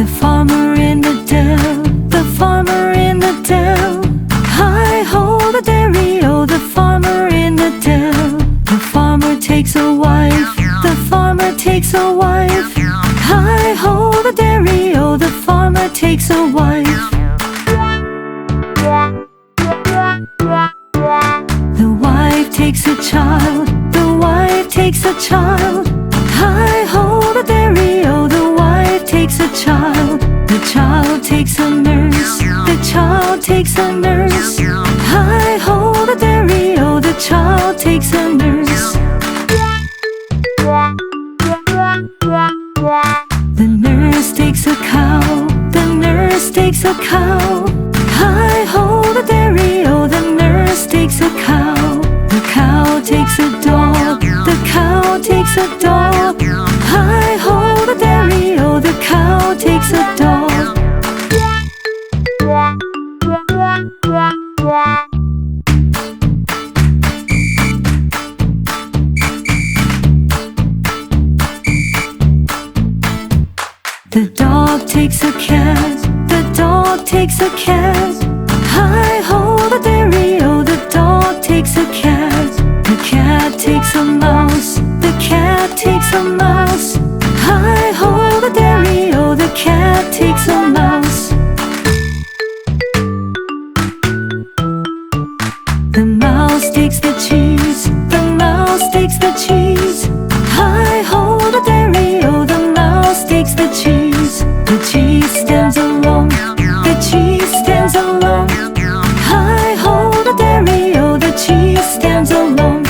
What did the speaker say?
The farmer in the dell, the farmer in the dell. Hi-ho, the dairy-o, the farmer in the dell. The farmer takes a wife, the farmer takes a wife. Hi-ho, the dairy-o, the farmer takes a wife. The wife takes a child, the wife takes a child. Hi-ho, the dairy-o, the wife takes a child. The child takes a nurse, the child takes a nurse. Hi-ho, the dairy-o, the child takes a nurse. The nurse takes a cow, the nurse takes a cow. Hi-ho, the dairy-o, the nurse takes a cow. The cow takes a dog, the cow takes a dog. Hi-ho, the dairy-o, the cow takes a dog. The dog takes a cat, the dog takes a cat. Hi-ho, the dairy-o, the dog takes a cat. The cat takes a mouse, the cat takes a mouse. Hi-ho, the dairy-o, the cat takes a mouse. The mouse takes the cheese, the mouse takes the cheese. Hi-ho, the dairy-o, the mouse takes the cheese. The cheese stands alone, the cheese stands alone. Hi-ho, the dairy-o, the cheese stands alone.